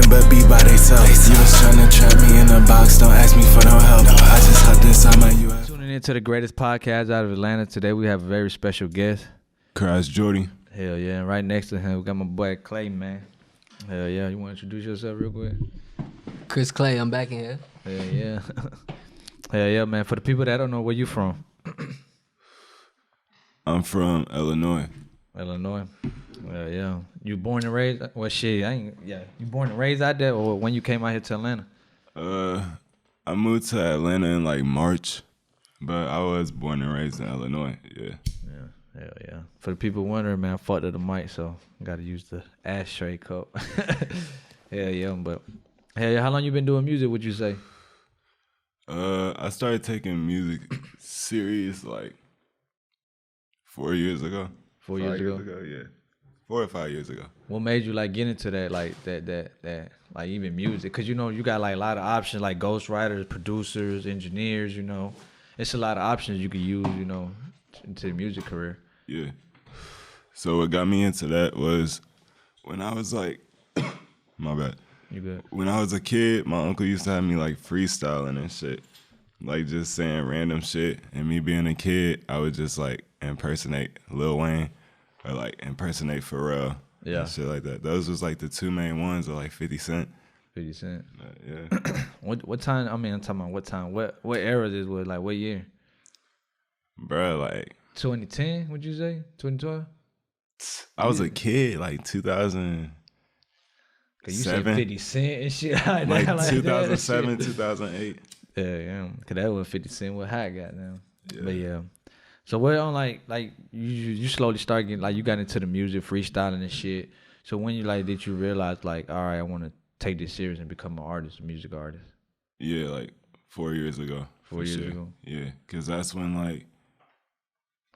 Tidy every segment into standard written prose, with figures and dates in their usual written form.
nothing but be by theyself. You was tryna trap me in a box, don't ask me for no help. I just hopped inside my UF. Tuning into the greatest podcast out of Atlanta. Today we have a very special guest. Collabs, Jordy. Hell yeah, and right next to him we got my boy Clay, man. Hell yeah, you want to introduce yourself real quick? Chris Clay, I'm back in here. Hell yeah. Hell yeah, man. For the people that don't know, where you from? I'm from Illinois. Illinois. Hell yeah. You born and raised? Well, shit, You born and raised out there, or when you came out here to Atlanta? I moved to Atlanta in like March, but I was born and raised in Illinois. Yeah. Yeah. Hell yeah. For the people wondering, man, I fucked up the mic, so got to use the ashtray cup. Hell yeah, but hell yeah. How long you been doing music? Would you say? I started taking music serious like 4 years ago. 4 years ago? Yeah. 4 or 5 years ago. What made you like get into that, like that, like even music? Cause you know you got like a lot of options, like ghostwriters, producers, engineers. You know, it's a lot of options you could use. You know, into the music career. Yeah. So what got me into that was when I was like, my bad. You good? When I was a kid, my uncle used to have me like freestyling and shit, like just saying random shit. And me being a kid, I would just like impersonate Lil Wayne or like impersonate Pharrell. Yeah. And shit like that. Those was like the two main ones, or like 50 Cent. 50 Cent. Yeah. What time? I mean, I'm talking about what time? What era this was? Like what year? Bruh, like 2010? Would you say 2012? I was a kid, like 2000. Cause you said 50 Cent and shit like like that. 2007, 2008. Yeah. Cause that was 50 Cent. What hot got now? Yeah. But yeah. So what on like you slowly start getting like you got into the music, freestyling and shit. So when you like did you realize like, all right, I want to take this serious and become an artist, a music artist? Yeah, like 4 years ago. 4 years ago. Yeah, cause that's when like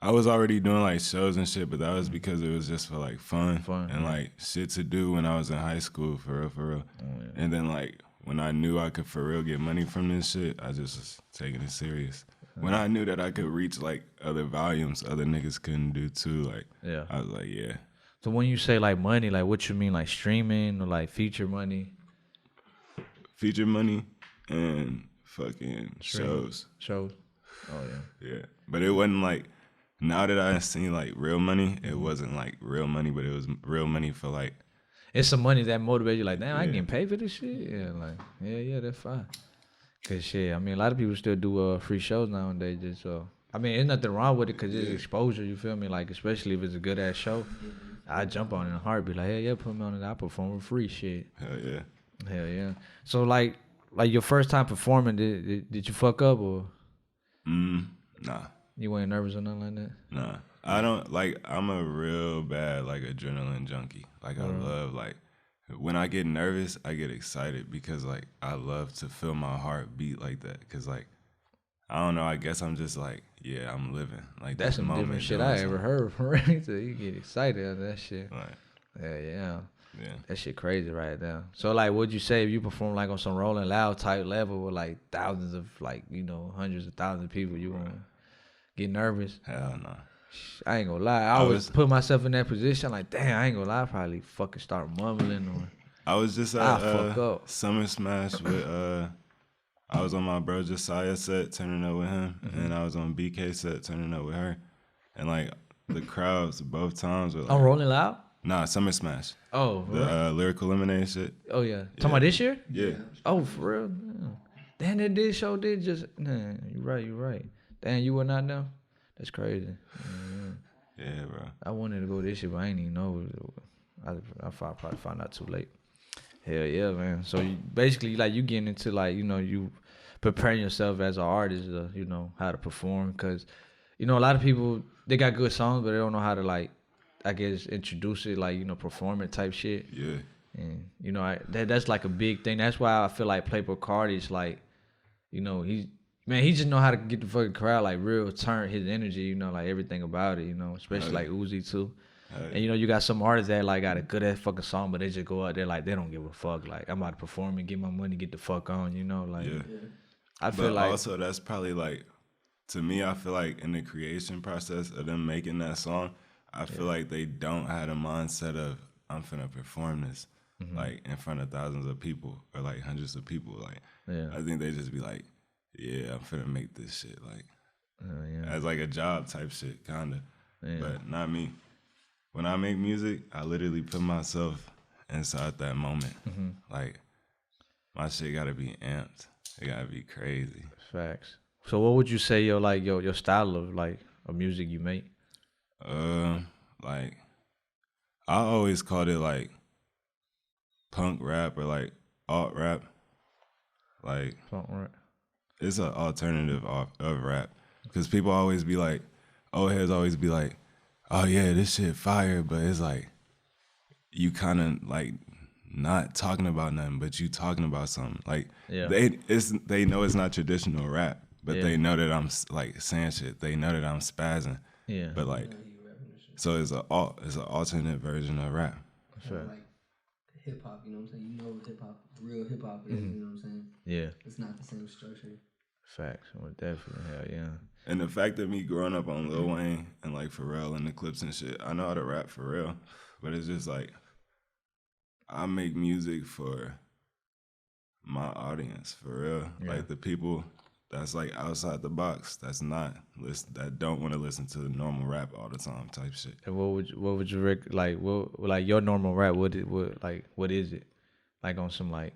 I was already doing like shows and shit, but that was because it was just for like fun and like shit to do when I was in high school, for real. Oh, yeah. And then like when I knew I could for real get money from this shit, I just was taking it serious. When I knew that I could reach like other volumes other niggas couldn't do too, like Yeah. I was like, yeah. So when you say like money, like what you mean, like streaming or like feature money? Feature money and fucking shows. Shows. Oh yeah. Yeah. But it wasn't like, now that I seen like real money, it wasn't like real money, but it was real money for like. It's some money that motivates you. Like, damn, I getting paid for this shit. Yeah, like, yeah, that's fine. Cause shit, I mean, a lot of people still do free shows nowadays. Just so, I mean, there's nothing wrong with it, cause it's exposure. You feel me? Like, especially if it's a good ass show, I jump on it in a heartbeat. Like, yeah, put me on it. I perform for free. Shit. Hell yeah. So like your first time performing, did you fuck up or? Nah. You weren't nervous or nothing like that? Nah. I don't, like, I'm a real bad, like, adrenaline junkie. Like, I love, like, when I get nervous, I get excited because, like, I love to feel my heart beat like that. Because, like, I don't know, I guess I'm just like, yeah, I'm living. Like, that's some different shit I ever heard from Ray. So you get excited out of that shit. Right. Yeah. That shit crazy right now. So, like, what'd you say if you perform, like, on some Rolling Loud type level with, like, thousands of, like, you know, hundreds of thousands of people, you want to get nervous? Hell no. I ain't gonna lie. I was put myself in that position. Like, damn, I ain't gonna lie. I probably fucking start mumbling or. I was just at Summer Smash with I was on my bro Josiah set turning up with him, and I was on BK set turning up with her, and like the crowds both times were like, on Rolling Loud. Nah, Summer Smash. Oh, the lyrical lemonade shit. Oh yeah. Talking about this year? Yeah. Oh, for real. Damn, that did show did just. Nah, you right. Damn, you were not there. That's crazy. Yeah, bro. I wanted to go this year, but I ain't even know. I probably found out too late. Hell yeah, man. So you, basically, like, you getting into, like, you know, you preparing yourself as an artist, you know, how to perform. Because, you know, a lot of people, they got good songs, but they don't know how to, like, I guess, introduce it, like, you know, perform it type shit. Yeah. And, you know, that's like a big thing. That's why I feel like Playboy Cardi's, like, you know, he just know how to get the fucking crowd, like, real turn his energy, you know, like, everything about it, you know, especially like Uzi too. And you know, you got some artists that like got a good ass fucking song, but they just go out there like they don't give a fuck. Like, I'm about to perform and get my money, get the fuck on, you know, like. Yeah. I feel but like also that's probably like, to me, I feel like in the creation process of them making that song, I feel like they don't have a mindset of I'm finna perform this. like in front of thousands of people or like hundreds of people. Like, I think they just be like, yeah, I'm finna make this shit like as like a job type shit, kinda. But not me. When I make music, I literally put myself inside that moment. Like, my shit gotta be amped. It gotta be crazy. Facts. So what would you say your style of like of music you make? Like, I always called it like punk rap or like alt rap. Like, it's an alternative of rap. Because people always be like, old heads always be like, oh yeah, this shit fire, but it's like, you kind of like not talking about nothing, but you talking about something. Like, they know it's not traditional rap, but they know that I'm like saying shit. They know that I'm spazzing. Yeah. But like, so it's an alternate version of rap. Sure. Like hip hop, you know what I'm saying? You know what hip hop, real hip hop is, you know what I'm saying? Yeah. It's not the same structure. Facts. Well, definitely, hell yeah. And the fact that me growing up on Lil Wayne and like Pharrell and the clips and shit, I know how to rap for real, but it's just like, I make music for my audience, for real. Yeah. Like the people that's like outside the box, that don't want to listen to normal rap all the time type shit. And what would you like your normal rap? What is it? Like on some like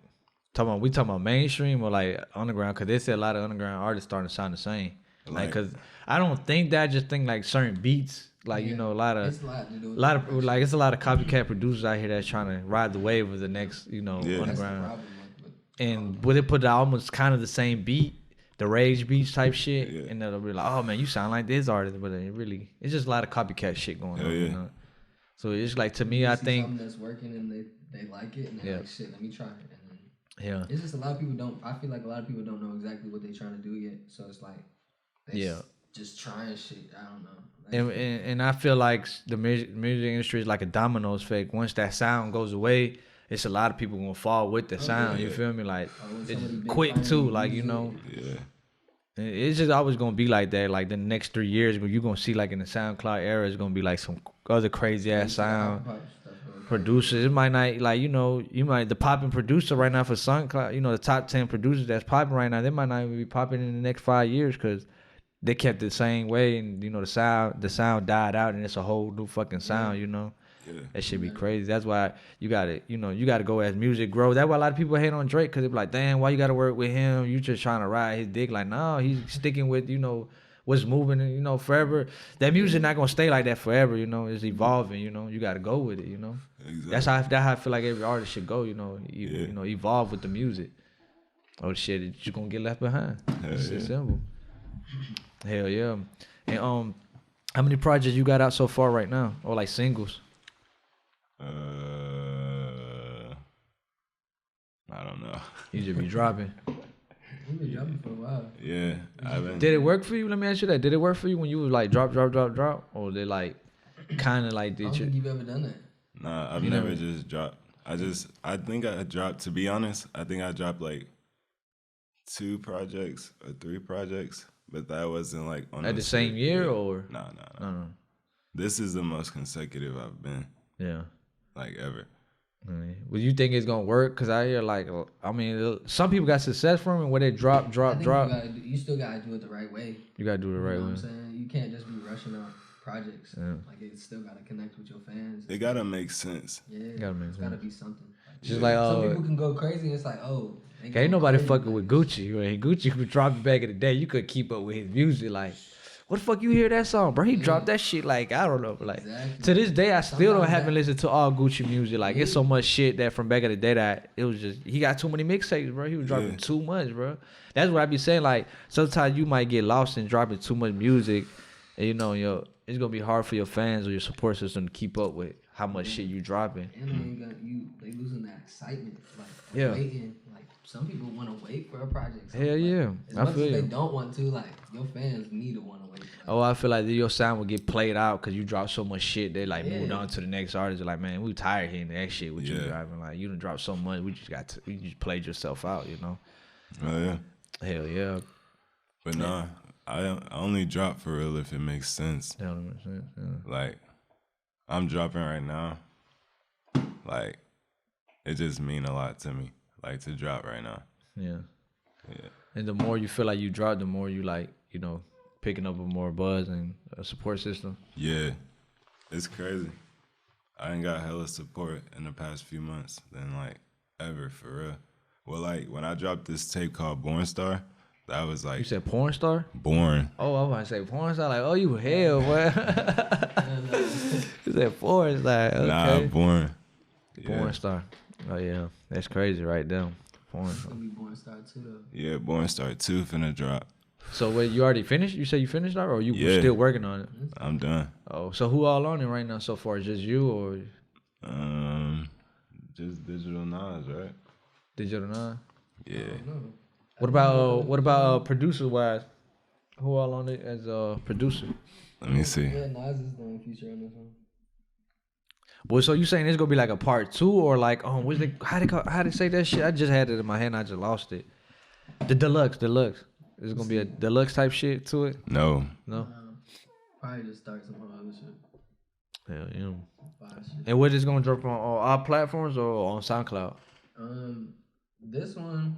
we talking about mainstream or like underground? Because they say a lot of underground artists starting to sound the same. Like, cause I don't think that. I just think like certain beats, like you know, it's a lot of copycat producers out here that's trying to ride the wave of the next, you know, underground. And would it put almost kind of the same beat, the rage beats type shit, and they'll be like, oh man, you sound like this artist, but it's just a lot of copycat shit going on. You know? So it's like to me, I think something that's working and they like it and they're like, shit, let me try it. And then it's just a lot of people I feel like a lot of people don't know exactly what they're trying to do yet. So it's like. Just trying shit. I don't know. And I feel like the music industry is like a domino effect. Once that sound goes away, it's a lot of people gonna fall with the sound. You feel me? Like it's quick too. Like you know. Yeah. It's just always gonna be like that. Like the next 3 years, you're gonna see like in the SoundCloud era, it's gonna be like some other crazy ass sound. Producers, it might not like the popping producer right now for SoundCloud. You know the top 10 producers that's popping right now. They might not even be popping in the next 5 years because they kept it the same way, and you know the sound died out, and it's a whole new fucking sound. You know, that should be crazy. That's why you gotta go as music grow. That's why a lot of people hate on Drake because they be like, damn, why you gotta work with him? You just trying to ride his dick. Like, no, he's sticking with what's moving, forever. That music not gonna stay like that forever. It's evolving. You gotta go with it. Exactly. That's how I feel like every artist should go. Evolve with the music. Oh shit, you're gonna get left behind. It's simple. Hell yeah. And how many projects you got out so far right now? Or like singles? I don't know. You just be dropping. You've been dropping for a while. Yeah. Did it work for you? Let me ask you that. Did it work for you when you was like drop? Or they like kind of like did I don't think you've ever done that. Nah, I've never just dropped. I think I dropped, to be honest, I think I dropped like 2 projects or 3 projects. But that wasn't like on at the same year or no. This is the most consecutive I've been. Yeah, like ever. Well, you think it's gonna work? Cause I hear some people got success from it where they drop. You still gotta do it the right way. You gotta do it the right way. What I'm saying? You can't just be rushing out projects. Yeah. Like it still gotta connect with your fans. It gotta make sense. Yeah, it gotta be something. Just like some people can go crazy. And it's like ain't nobody fucking with Gucci. When Gucci would drop it back in the day, you could keep up with his music. Like, what the fuck you hear that song, bro? He dropped that shit like, I don't know. Like, to this day, I still haven't listened to all Gucci music. Like, it's so much shit that from back in the day that it was just, he got too many mixtapes, bro. He was dropping too much, bro. That's what I be saying. Like, sometimes you might get lost in dropping too much music. And, it's going to be hard for your fans or your support system to keep up with how much shit you dropping. And they losing that excitement. Like, waiting. Some people want to wait for a project. Hell yeah. As much as they don't want to, like, your fans need to want to wait. I feel like your sound will get played out because you drop so much shit. They, moved on to the next artist. They're like, man, we tired hearing that shit with you driving. Like, you done dropped so much. You just played yourself out, Oh, yeah. Hell yeah. But nah, I only drop for real if it makes sense. That makes sense, yeah. Like, I'm dropping right now. Like, it just mean a lot to me, like to drop right now. Yeah. Yeah. And the more you feel like you drop, the more you like, picking up a more buzz and a support system. Yeah, it's crazy. I ain't got hella support in the past few months than like ever, for real. Well, like when I dropped this tape called Born Star, that was like. You said porn star? Born. Oh, I was about to say porn star. Like, oh, you hell, boy. You said porn star. Okay. Nah, Born. Porn star. Oh yeah, that's crazy right there. Porn It's star. gonna be Born Star 2 though. Yeah, Born Star 2 finna drop. So wait, you already finished? You said you finished that, or you Yeah. still working on it? I'm done. Oh, so who all on it right now so far? Just you or Just Digital Nas, right? Digital Nine? Yeah. No. What about producer wise? Who all on it as a producer? Let me see. Yeah, Nas is the only feature on this one. Well, so you saying it's gonna be like a part 2 or like how they say that shit? I just had it in my hand, I just lost it. The deluxe. Is it gonna be a deluxe type shit to it? No. No. Probably just start some other shit. Hell yeah. Fire shit. And what is gonna drop on all platforms or on SoundCloud? This one,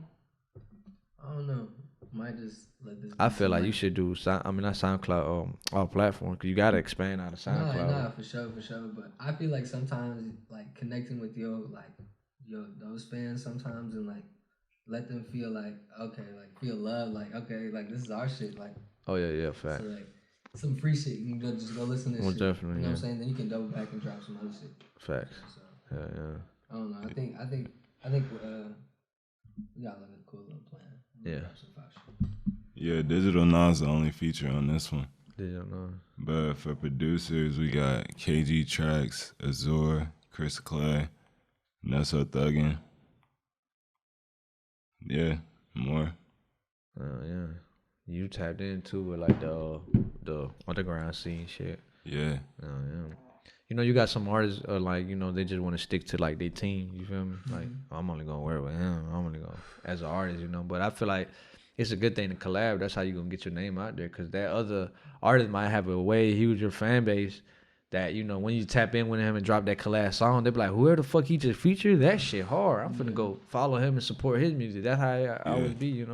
I don't know. Might just let this. I feel like you should do not SoundCloud, all platforms, cause you gotta expand out of SoundCloud. Nah, for sure. But I feel like sometimes, like connecting with those fans sometimes, and like let them feel like okay, like feel love, like okay, like this is our shit, like. Oh yeah, fact. So like some free shit, you can just go listen to this shit. Definitely, you know what I'm saying? Then you can double back and drop some other shit. Facts. So, Yeah. I don't know. I think we got like a cool little plan. Yeah. Drop some fire shit. Yeah, Digital Nas the only feature on this one. Digital Nine. But for producers, we got KG Tracks, Azor, Chris Clay, Nesso Thuggin. Yeah, more. Yeah. You tapped into with like the underground scene shit. Yeah. Yeah. You got some artists like they just want to stick to like their team. You feel me? Like I'm only gonna work with him. I'm only gonna as an artist, But I feel like it's a good thing to collab. That's how you gonna get your name out there. Cause that other artist might have a way huger fan base that when you tap in with him and drop that collab song, they be like, whoever the fuck he just featured, that shit hard. I'm finna go follow him and support his music. That's how I always be,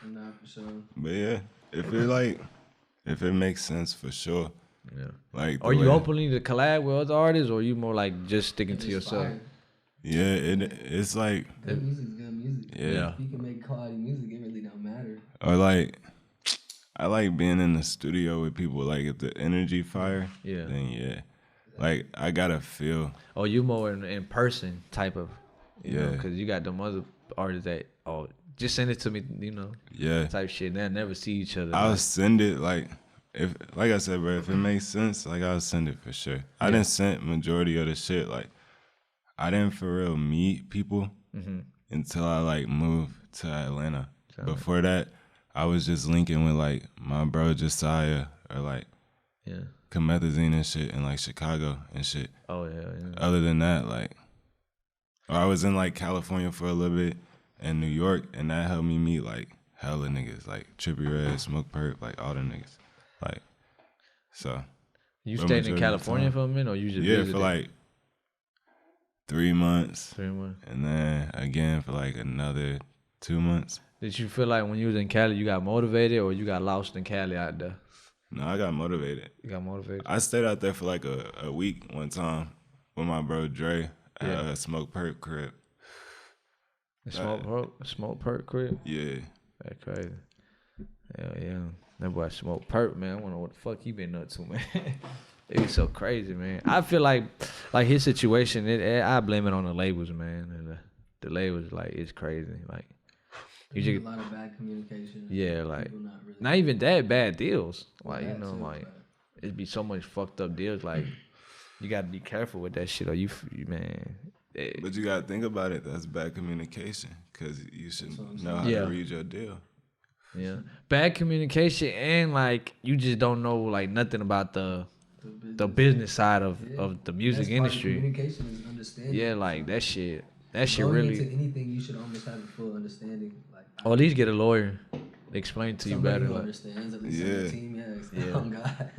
Nah, for sure. But yeah, if it makes sense, for sure. Yeah. Like, Are you openly to collab with other artists, or you more like just sticking to yourself? Fire. Yeah, it's like. Good music's good music. Yeah. If you can make quality music, it really don't matter. Or like, I like being in the studio with people. Like, if the energy fire, then yeah. Like, I gotta feel. Oh, you more in person type of, Yeah. because you got them other artists that, just send it to me, Yeah. type shit. They'll never see each other. I'll send it like I said, bro, if it makes sense, like I'll send it for sure. I didn't send majority of the shit. Like, I didn't for real meet people until I like moved to Atlanta. Before that, I was just linking with like my bro Josiah or like Comethazine and shit in like Chicago and shit. Oh yeah. Other than that, like, or I was in like California for a little bit and New York, and that helped me meet like hella niggas, like Trippie Redd, Smoke Perp, like all the niggas. Like, so. You stayed in California for a minute, or you just visited? For like 3 months. 3 months. And then again for like another 2 months. Did you feel like when you was in Cali, you got motivated, or you got lost in Cali out there? No, I got motivated. You got motivated? I stayed out there for like a week one time with my bro Dre at a Smoke Perp crib. Smoke Perp crib? Yeah. That's crazy. Hell yeah. That boy Smoke Perp, man. I wonder what the fuck he been up to, man. It be so crazy, man. I feel like his situation, I blame it on the labels, man. And the labels, like, it's crazy. Like, you just a lot of bad communication. Yeah, like, not even that bad deals. Like, too, it'd be so much fucked up deals. Like, you gotta be careful with that shit, or you man. But you gotta think about it. That's bad communication, because you should know how to read your deal. Yeah, bad communication, and like you just don't know like nothing about the business side of the music industry. Communication is understanding. Yeah, like that shit Going really. into anything, you should almost have a full understanding. Like, Or at least get a lawyer explain to you better. Who like, understands, at least on the team, Yeah. Oh God.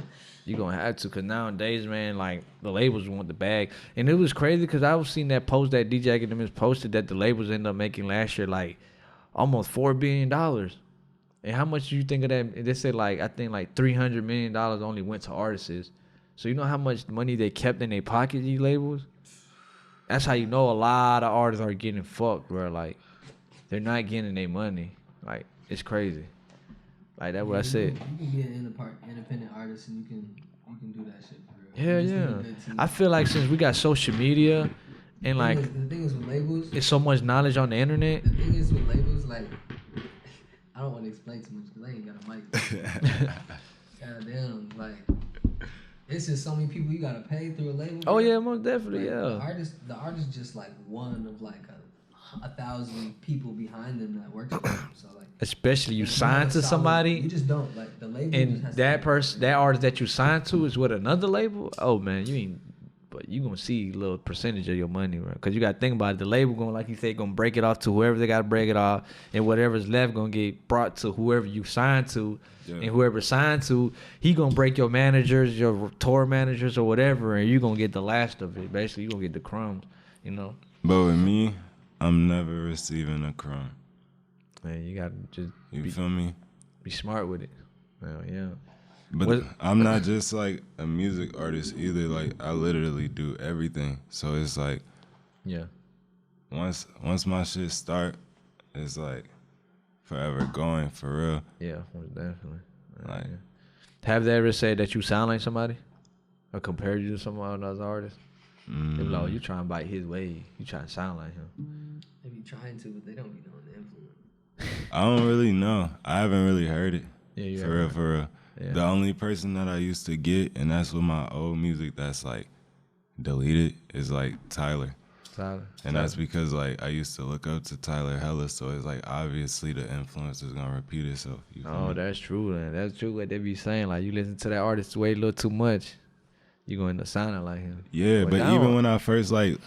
You gonna have to, cause nowadays, man, like the labels want the bag, and it was crazy, cause I was seeing that post that DJ Academics posted that the labels ended up making last year like almost $4 billion. And how much do you think of that? They said like I think like $300 million only went to artists. So you know how much money they kept in their pocket, these labels. That's how you know a lot of artists are getting fucked, bro. Like they're not getting their money. Like it's crazy. Like that's what I said. You can be an independent artist and you can do that shit for real. Hell yeah. I feel like since we got social media and like the thing is with labels, it's so much knowledge on the internet. The thing is with labels, like I don't want to explain too much because I ain't got a mic. Goddamn, like it's just so many people you gotta pay through a label. Oh yeah, most definitely, like, yeah. The artist just like one of like 1,000 people behind them that works for them. So like, especially you signed to somebody, you just don't like the label. And that person, that artist that you signed to is with another label. Oh man, you ain't. But you gonna see a little percentage of your money, right? Cause you gotta think about it. The label gonna, like you said, gonna break it off to whoever they gotta break it off, and whatever's left gonna get brought to whoever you signed to, and whoever signed to, he gonna break your managers, your tour managers, or whatever, and you gonna get the last of it. Basically, you gonna get the crumbs, you know. But with me, I'm never receiving a crumb. Man, you gotta just feel me? Be smart with it. Well, yeah. But I'm not just like a music artist either. Like I literally do everything. So it's like, yeah. Once my shit start, it's like forever going for real. Yeah, most definitely. Like, yeah. Have they ever said that you sound like somebody, or compared you to someone else artist? They be like, oh, you trying to bite his way. You trying to sound like him. They be trying to, but they don't be knowing the influence. I don't really know. I haven't really heard it. Yeah, for real. Yeah. The only person that I used to get, and that's with my old music that's like deleted, is like Tyler. And that's because like I used to look up to Tyler hella, so it's like obviously the influence is gonna repeat itself. Oh, that's true, man. That's true what they be saying. Like you listen to that artist way a little too much, you gonna end up sounding like him. Yeah, but even when I first like,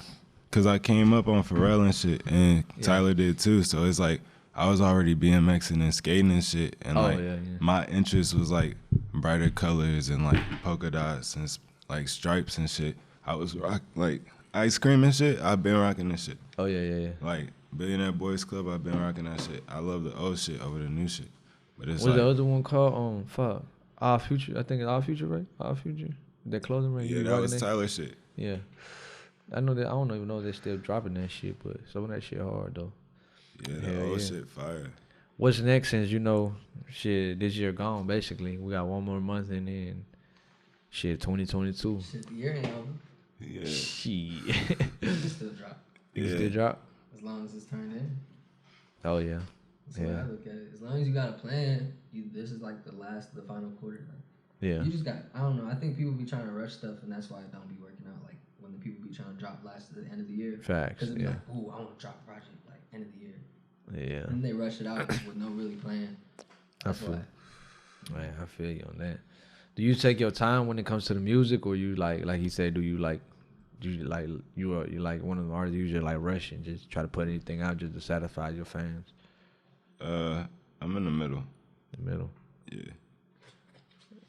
cause I came up on Pharrell and shit, and Tyler did too, so it's like I was already BMXing and skating and shit, and my interest was like brighter colors and like polka dots and like stripes and shit. I was like ice cream and shit. I've been rocking this shit. Oh yeah. Like Billionaire Boys Club, I've been rocking that shit. I love the old shit over the new shit. But it's what's the other one called? Fuck, All Future. I think it's All Future, right? All Future. That clothing ring. Yeah, that was Tyler shit. Yeah, I know that. I don't even know if they're still dropping that shit, but some of that shit hard though. Yeah, the old shit fire. What's next since you know shit this year gone basically? We got one more month and then shit 2022. Shit, the year ain't over. Yeah. Shit. You can still drop. You can still drop? As long as it's turned in. Oh yeah. That's what I look at it. As long as you got a plan, this is like the final quarter. Like, yeah. You just got, I don't know. I think people be trying to rush stuff and that's why it don't be working out. Like when the people be trying to drop last at the end of the year. Facts. Because it be like, ooh, I want to drop a project like end of the year. Yeah. And they rush it out with no really plan. That's why. Man, I feel you on that. Do you take your time when it comes to the music, or you like he said, you're like one of the artists you just like rush and just try to put anything out just to satisfy your fans? I'm in the middle. The middle. Yeah.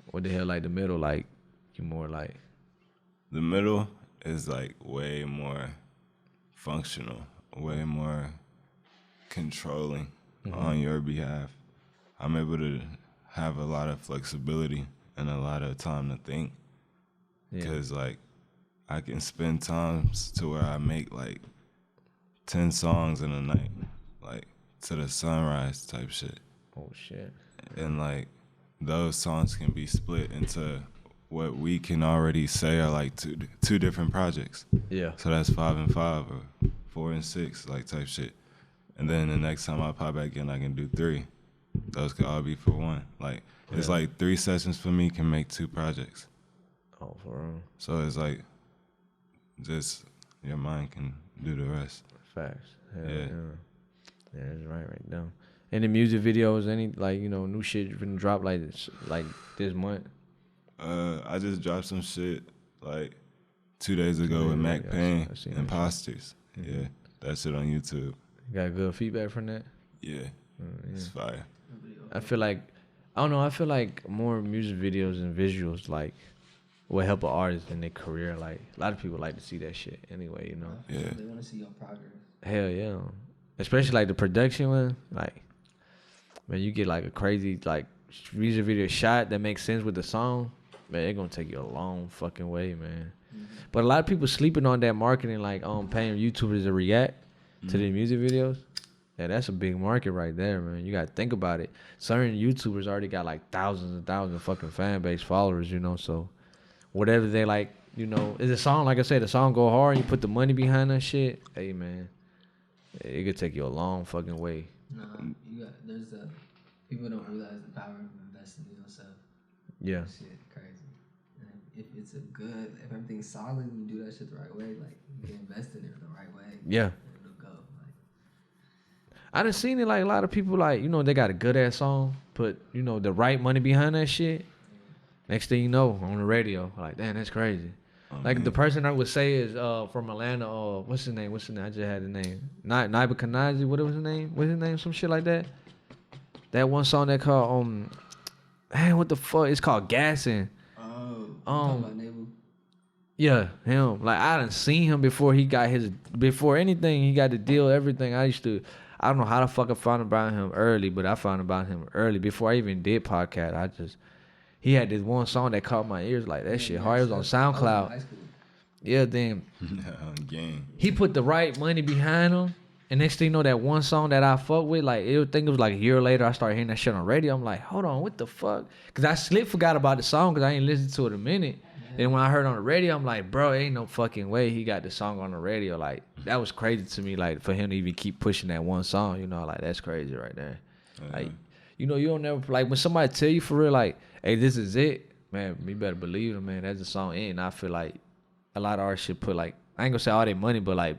What the hell, like the middle? Like you more like. The middle is like way more functional, way more controlling on your behalf. I'm able to have a lot of flexibility and a lot of time to think. Because like I can spend times to where I make like 10 songs in a night, like to the sunrise type shit. Oh shit. And like those songs can be split into what we can already say are like two different projects. Yeah. So that's 5 and 5 or 4 and 6, like type shit. And then the next time I pop back in, I can do 3. Those could all be for 1. Like it's like 3 sessions for me can make 2 projects. Oh, for real. So it's like just your mind can do the rest. Facts. Yeah, that's right down. Any music videos, any like new shit you been drop like this month? I just dropped some shit like 2 days ago with Mac Payne, Imposters. Yeah, that shit on YouTube. You got good feedback from that? Yeah, it's fire. I feel like I don't know. I feel like more music videos and visuals like will help an artist in their career. Like a lot of people like to see that shit anyway. You know. Yeah. They want to see your progress. Hell yeah. Especially like the production one. Like, man, you get like a crazy like music video shot that makes sense with the song. Man, it's gonna take you a long fucking way, man. Mm-hmm. But a lot of people sleeping on that marketing, like paying YouTubers to react to the music videos. Yeah, that's a big market right there, man. You gotta think about it. Certain YouTubers already got like thousands and thousands of fucking fan base followers, you know. So whatever they like, you know, is a song, like I said, the song go hard and you put the money behind that shit, hey man, it could take you a long fucking way. No, there's people don't realize the power of investing in yourself. Yeah. Shit, crazy. And if it's if everything's solid and you do that shit the right way, like you can invest in it the right way. Yeah. It'll go. Like, I done seen it like a lot of people like, you know, they got a good ass song, put, you know, the right money behind that shit. Next thing you know, on the radio, like, damn, that's crazy. Like the person I would say is from Atlanta. What's his name? I just had the name. Nibakanazi. What was his name? What's his name? Some shit like that. That one song that called man, what the fuck? It's called Gassin'. Yeah, him. Like I done seen him before he got before anything he got the deal. Everything I don't know how the fuck I found about him early, but I found about him early before I even did podcast. He had this one song that caught my ears like that shit hard. It was on SoundCloud. Yeah, then he put the right money behind him. And next thing you know, that one song that I fuck with, like, I think it was like a year later, I started hearing that shit on radio. I'm like, hold on, what the fuck? Because I forgot about the song because I ain't listened to it a minute. Yeah. Then when I heard it on the radio, I'm like, bro, ain't no fucking way he got the song on the radio. Like, that was crazy to me, like, for him to even keep pushing that one song, you know, like, that's crazy right there. Like, you know, you don't never, like, when somebody tell you for real, like, hey, this is it, man, you better believe it, man, that's the song in. And I feel like a lot of artists should put, like, I ain't gonna say all their money, but, like,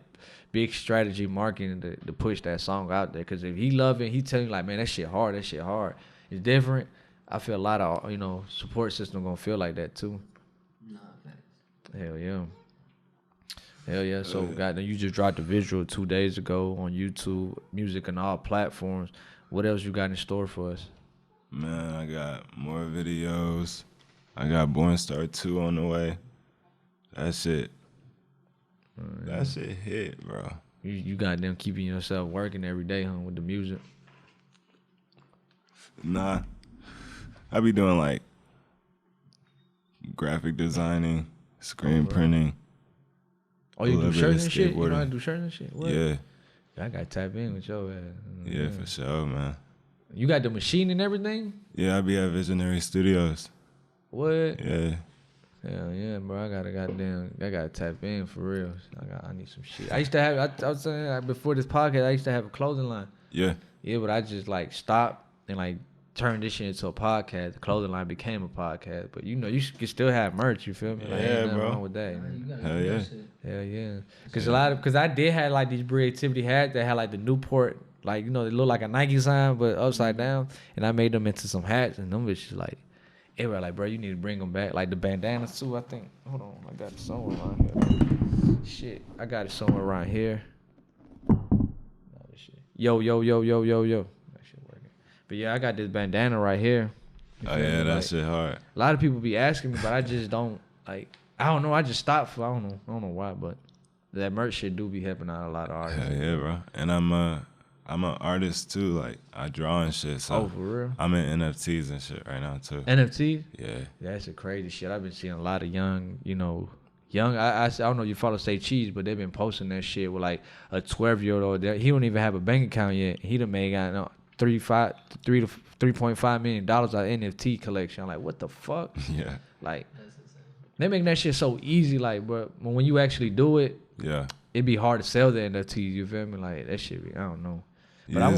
big strategy marketing to push that song out there. Because if he love it, he tell you, like, man, that shit hard. It's different. I feel a lot of, you know, support system gonna feel like that, too. Nah, thanks. Hell yeah. So, goddamn, you just dropped the visual 2 days ago on YouTube, music on all platforms. What else you got in store for us? Man, I got more videos. I got Born Star 2 on the way. That shit hit, bro. You got them keeping yourself working every day, huh, with the music? Nah. I be doing, like, graphic designing, screen printing. Oh, you do shirts and shit? You know how to do shirts and shit? What? Yeah. I got to tap in with your ass. Yeah, for sure, man. You got the machine and everything? Yeah, I be at Visionary Studios. What? Yeah. Hell yeah, bro. I gotta tap in for real. I need some shit. I used to have, I was saying, like, before this podcast, I used to have a clothing line. Yeah. Yeah, but I just, like, stopped and, like, turned this shit into a podcast. The clothing line became a podcast. But, you know, you can still have merch, you feel me? Like, yeah, ain't nothing bro. wrong with that. Hell yeah. Hell yeah. Because I did have, like, these creativity hats that had, like, the Newport, like, you know, they look like a Nike sign, but upside down. And I made them into some hats, and them bitches, like, they were like, bro, you need to bring them back. Like the bandanas too, I think. Hold on, I got it somewhere around here. Shit, I got it somewhere around here. Yo. That shit working. But yeah, I got this bandana right here. Oh yeah, that shit hard. A lot of people be asking me, but I just don't, like, I don't know. I just stopped for, I don't know why, but that merch shit do be helping out a lot of artists. Hell yeah, bro. And I'm an artist too. Like I draw and shit. So for real? I'm in NFTs and shit right now too. NFTs? Yeah. That's a crazy shit. I've been seeing a lot of young. I don't know if you follow Say Cheese, but they've been posting that shit with like a 12-year-old. He don't even have a bank account yet. He done made $3.5 million out of NFT collection. I'm like, what the fuck? Yeah. Like, they make that shit so easy. Like, but when you actually do it, yeah, it'd be hard to sell the NFTs. You feel me? Like that shit. I don't know. But I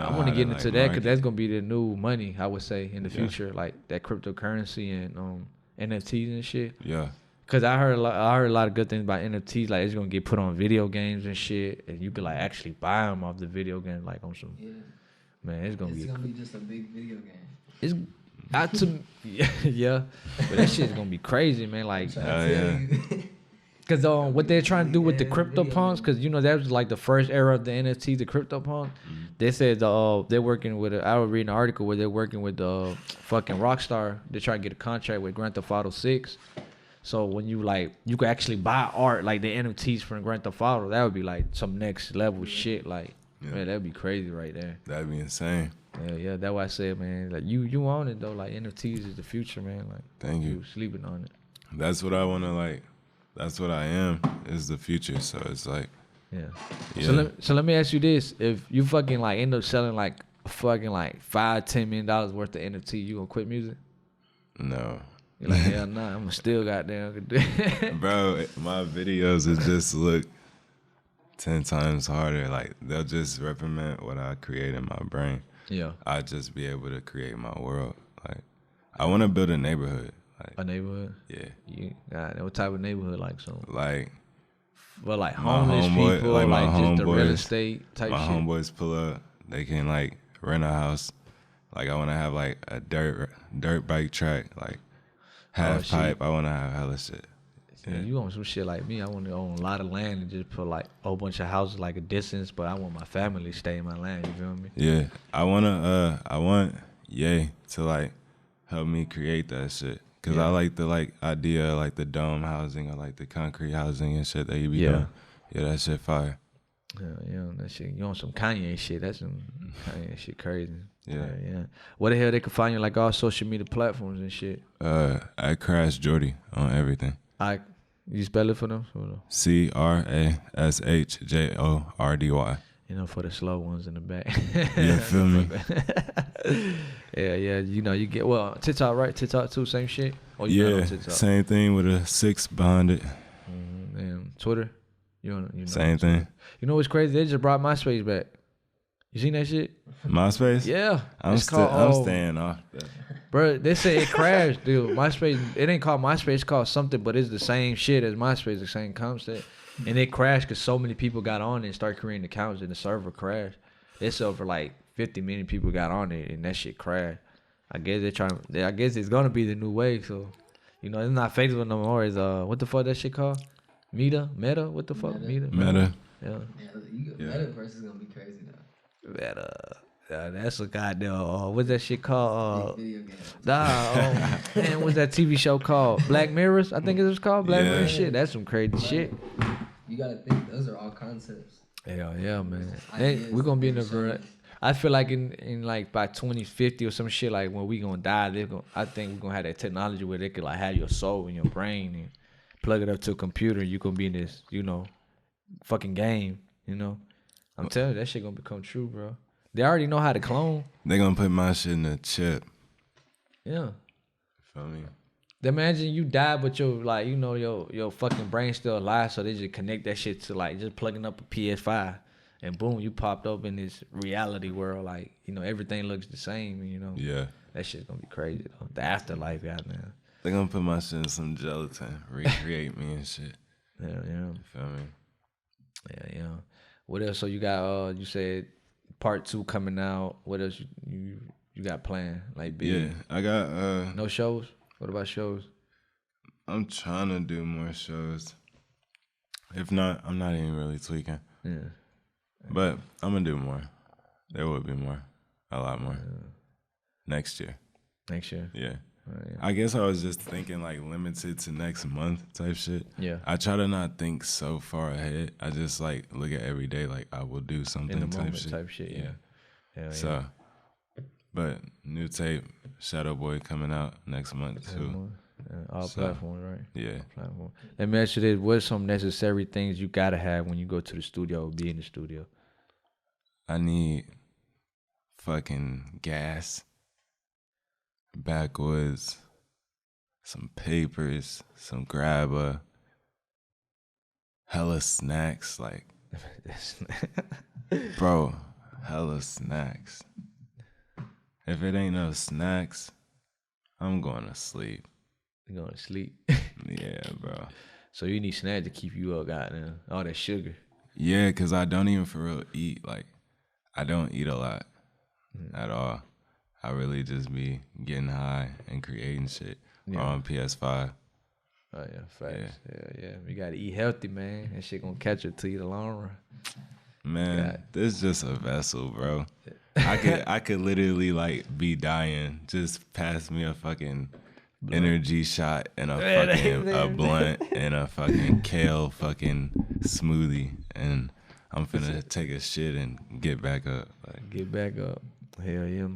want to get into that because that's gonna be the new money. I would say in the future, like that cryptocurrency and NFTs and shit. Yeah. Cause I heard a lot of good things about NFTs. Like it's gonna get put on video games and shit, and you could like actually buy them off the video game, like on some. Yeah. Man, it's gonna be just a big video game. It's out to yeah, but that shit's gonna be crazy, man. Like, yeah. Cause what they're trying to do with the CryptoPunks, cause you know that was like the first era of the NFT, the CryptoPunk. They said they're working with. I was reading an article where they're working with the fucking Rockstar. They're trying to get a contract with Grand Theft Auto 6. So when you could actually buy art like the NFTs from Grand Theft Auto. That would be like some next level shit. Like, man, that'd be crazy right there. That'd be insane. Yeah. That's why I said, man, like you own it though. Like NFTs is the future, man. Like, thank you. Sleeping on it. That's what I want to like. That's what I am. Is the future. So it's like. Yeah. So let me ask you this: if you fucking like end up selling like fucking like $5-10 million worth of NFT, you gonna quit music? No. You're like, hell nah, I'm still goddamn. Bro, my videos will just look 10 times harder. Like they'll just reprimand what I create in my brain. Yeah. I just be able to create my world. Like I want to build a neighborhood. Like a neighborhood. Yeah. God, what type of neighborhood? Like some. Like. Well, like homeless people, like just the real estate type shit. My homeboys pull up. They can like rent a house. Like I want to have like a dirt bike track, like half pipe. I want to have hella shit. Yeah, you want some shit like me. I want to own a lot of land and just put like a whole bunch of houses like a distance, but I want my family to stay in my land. You feel me? Yeah, I want Ye to like help me create that shit. Cause I like the like idea, like the dome housing or like the concrete housing and shit that you be doing. Yeah, that shit fire. Yeah, that shit. You on some Kanye shit? That's some Kanye shit crazy. Yeah. Where the hell they can find you like all social media platforms and shit? I Crash Jordy on everything. You spell it for them? CRASHJORDY. You know, for the slow ones in the back. Yeah, feel me? Yeah. You know, you get, TikTok, right? TikTok too, same shit? Or you on TikTok? Same thing with a 6 behind it. And Twitter? You know same thing. You know what's crazy? They just brought MySpace back. You seen that shit? MySpace? Yeah. I'm staying off that. Bro, they say it crashed, dude. MySpace, it ain't called MySpace, it's called something, but it's the same shit as MySpace, the same concept. And it crashed because so many people got on it and started creating accounts and the server crashed. It's over like 50 million people got on it and that shit crashed. I guess I guess it's gonna be the new wave. So, you know, it's not Facebook no more. It's what the fuck that shit called? Meta? What the fuck? Meta. Yeah. Metaverse is gonna be crazy though. Meta. That's a goddamn. What's that shit called? Video game. Man, what's that TV show called? Black Mirrors. I think it was called Black Mirror. Shit, that's some crazy shit. You gotta think those are all concepts. Yeah, man. We're gonna be in the. I feel like in like by 2050 or some shit, like when we gonna die, I think we're gonna have that technology where they could like have your soul in your brain and plug it up to a computer and you gonna be in this, you know, fucking game. You know, I'm telling you that shit gonna become true, bro. They already know how to clone. They gonna put my shit in a chip. Yeah. Feel me? Imagine you die, but your fucking brain still alive, so they just connect that shit to like just plugging up a PS5, and boom, you popped up in this reality world. Like, you know, everything looks the same, and, you know. Yeah. That shit's gonna be crazy though. The afterlife out now. They gonna put my shit in some gelatin, recreate me and shit. Yeah. You feel me? Yeah. What else? So you got you said part 2 coming out. What else you got planned? Like big? Yeah, I got no shows? What about shows? I'm trying to do more shows. If not, I'm not even really tweaking. Yeah. But I'm gonna do more. There will be more. A lot more. Next year. Yeah. I guess I was just thinking like limited to next month type shit. Yeah. I try to not think so far ahead. I just like look at every day like I will do something in the moment type shit. Yeah. So, but new tape, Shadow Boy coming out next month too. All platforms, right? Yeah. Platform. Let me ask you this: what's some necessary things you gotta have when you go to the studio or be in the studio? I need fucking gas, backwoods, some papers, some grabber, hella snacks, like, bro, hella snacks. If it ain't no snacks, I'm going to sleep. You going to sleep? Yeah, bro. So you need snacks to keep you up, goddamn. All that sugar. Yeah, because I don't even for real eat. Like, I don't eat a lot at all. I really just be getting high and creating shit on PS5. Oh, yeah, facts. Yeah. You got to eat healthy, man. That shit going to catch up to you the long run. Man, this is just a vessel, bro. I could literally like be dying. Just pass me a fucking energy shot and a blunt and a fucking kale fucking smoothie, and I'm finna take a shit and get back up. Like, get back up. Hell yeah.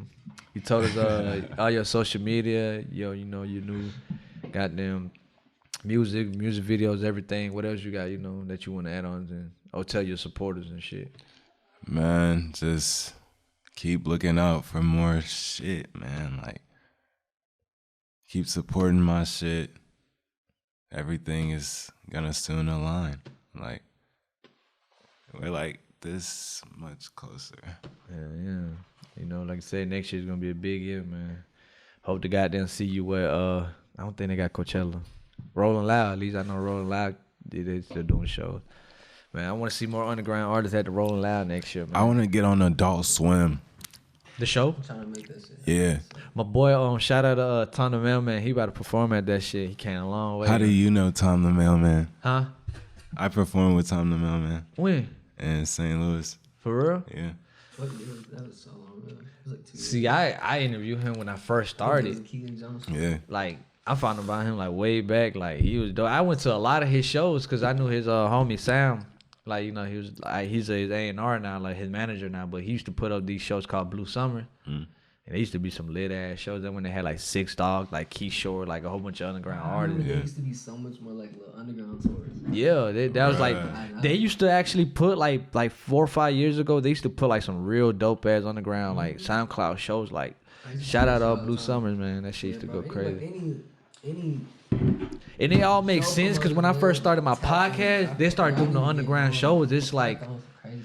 You told us all your social media, your new goddamn music videos, everything. What else you got, that you want to add on or tell your supporters and shit? Man, just keep looking out for more shit, man. Like, keep supporting my shit. Everything is gonna soon align. Like, we're like this much closer. Yeah. Like I said, next year's gonna be a big year, man. Hope to goddamn see you where I don't think they got Coachella. Rolling Loud, at least I know Rolling Loud, they still doing shows. Man, I want to see more underground artists at the Rolling Loud next year, man. I want to get on Adult Swim. The show? I'm trying to make that shit. Yeah. My boy, shout out to Tom the Mailman. He about to perform at that shit. He came a long way. How do you know Tom the Mailman? Huh? I performed with Tom the Mailman. When? In St. Louis. For real? Yeah. What year was that? Was so long ago. It was like 2 years. See, I interviewed him when I first started. Yeah. Like, I found about him like way back. Like, he was dope. I went to a lot of his shows because I knew his homie Sam. Like, he was like, he's his A&R now, like his manager now. But he used to put up these shows called Blue Summer. And there used to be some lit ass shows. Then when they had like Six Dog, like Keishore, like a whole bunch of underground artists. There used to be so much more like little underground tours. Yeah, that was like they used to actually put like 4 or 5 years ago. They used to put like some real dope ass underground like SoundCloud shows. Like shout out all Blue Summers, man. That shit used to go crazy. And it all makes sense because when I first started my podcast, they started doing the underground shows. It's like,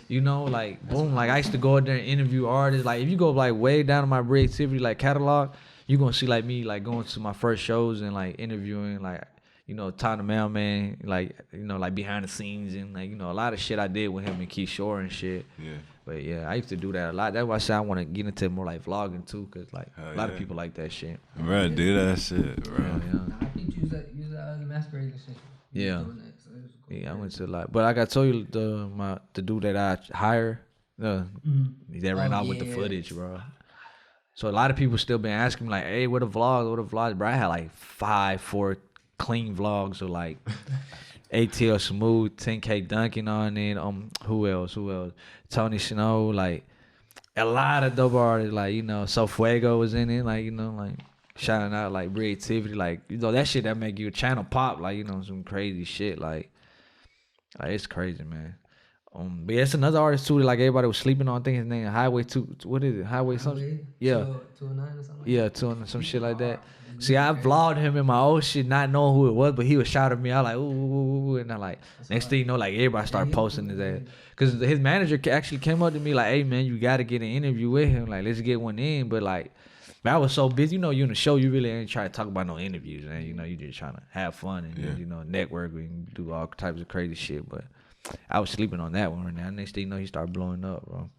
like boom, like I used to go out there and interview artists. Like if you go like way down to my creativity like catalog, you're gonna see like me like going to my first shows and like interviewing like Tom the Mailman, like like behind the scenes and like a lot of shit I did with him and Keishore and shit. Yeah. But yeah, I used to do that a lot. That's why I said I want to get into more like vlogging too, cause like a lot of people like that shit. Bro, do that shit, bro. I think use that masquerade and shit. Yeah. Yeah, I went to a lot. But like I told you, the dude that I hire, they ran out with the footage, bro. So a lot of people still been asking me like, hey, what a vlog? Bro, I had like 4 clean vlogs of like ATL Smooth, 10K Duncan on it. Who else? Tony Snow, like a lot of dope artists, like So Fuego was in it, like like shouting out like creativity, like that shit that make your channel pop, like some crazy shit, like it's crazy, man. But yeah, it's another artist too that like everybody was sleeping on. I think his name Highway 2. What is it? Highway something? Yeah. 209 or something. Yeah, 209 some shit like that. See, I vlogged him in my old shit, not knowing who it was, but he was shouting me out like, ooh, and I like, next thing you know, like everybody started posting his ass. Because his manager actually came up to me like, hey man, you got to get an interview with him. Like, let's get one in. But like, man, I was so busy. You in the show, you really ain't trying to talk about no interviews, man. You just trying to have fun and, network and do all types of crazy shit. But I was sleeping on that one right now. Next thing you know, he started blowing up, bro.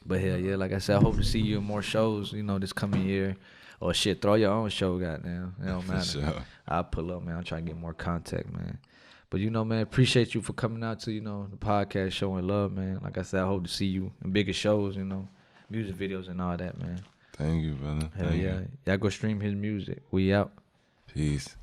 But hell yeah, like I said, I hope to see you in more shows, this coming year. Or shit, throw your own show, goddamn. It don't matter. Sure. I'll pull up, man. I'm trying to get more contact, man. But, man, appreciate you for coming out to, the podcast, showing love, man. Like I said, I hope to see you in bigger shows, music videos and all that, man. Thank you, brother. Hell yeah. Y'all go stream his music. We out. Peace.